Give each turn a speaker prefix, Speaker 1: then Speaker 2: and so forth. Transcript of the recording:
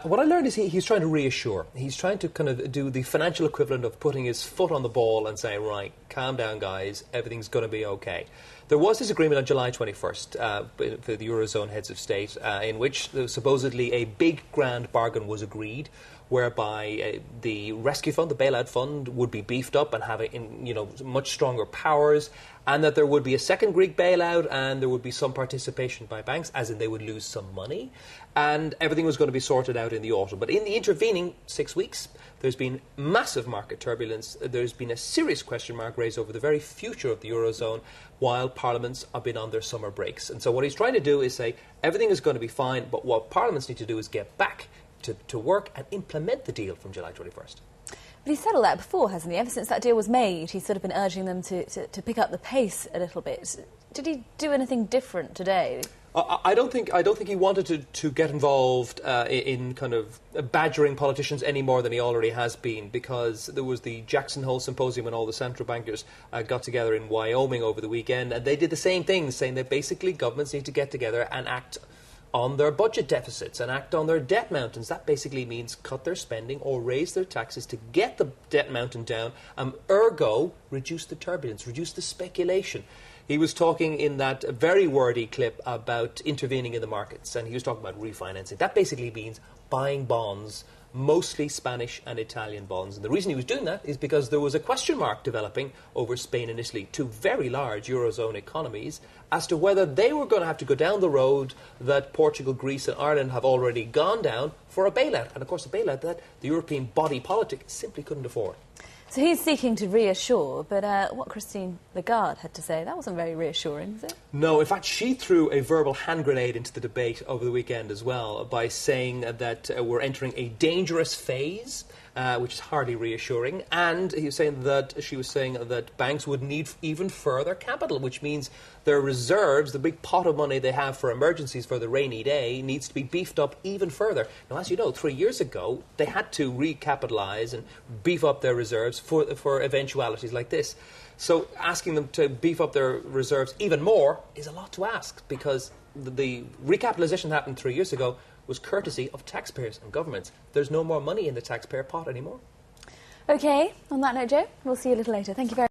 Speaker 1: What I learned is he's trying to reassure. He's trying to kind of do the financial equivalent of putting his foot on the ball and saying, right, calm down, guys, everything's going to be okay. There was this agreement on July 21st for the eurozone heads of state in which supposedly a big grand bargain was agreed, whereby the rescue fund, the bailout fund, would be beefed up and have much stronger powers, and that there would be a second Greek bailout and there would be some participation by banks, as in they would lose some money, and everything was going to be sorted out in the autumn. But in the intervening 6 weeks, there's been massive market turbulence. There's been a serious question mark raised over the very future of the eurozone while parliaments have been on their summer breaks. And so what he's trying to do is say everything is going to be fine, but what parliaments need to do is get back to work and implement the deal from July 21st.
Speaker 2: But he's said all that before, hasn't he? Ever since that deal was made, he's sort of been urging them to pick up the pace a little bit. Did he do anything different today?
Speaker 1: I don't think he wanted to get involved in kind of badgering politicians any more than he already has been, because there was the Jackson Hole Symposium and all the central bankers got together in Wyoming over the weekend, and they did the same thing, saying that basically governments need to get together and act on their budget deficits and act on their debt mountains. That basically means cut their spending or raise their taxes to get the debt mountain down, ergo reduce the turbulence, reduce the speculation. He was talking in that very wordy clip about intervening in the markets, and he was talking about refinancing. That basically means buying bonds, mostly Spanish and Italian bonds. And the reason he was doing that is because there was a question mark developing over Spain and Italy, two very large eurozone economies, as to whether they were going to have to go down the road that Portugal, Greece and Ireland have already gone down for a bailout. And of course a bailout that the European body politic simply couldn't afford.
Speaker 2: So he's seeking to reassure, but what Christine Lagarde had to say, that wasn't very reassuring, was it?
Speaker 1: No, in fact, she threw a verbal hand grenade into the debate over the weekend as well by saying that we're entering a dangerous phase, which is hardly reassuring, and she was saying that banks would need even further capital, which means their reserves, the big pot of money they have for emergencies for the rainy day, needs to be beefed up even further. Now, as you know, 3 years ago, they had to recapitalise and beef up their reserves for eventualities like this. So asking them to beef up their reserves even more is a lot to ask, because the recapitalisation that happened 3 years ago was courtesy of taxpayers and governments. There's no more money in the taxpayer pot anymore.
Speaker 2: OK, on that note, Joe, we'll see you a little later. Thank you very much.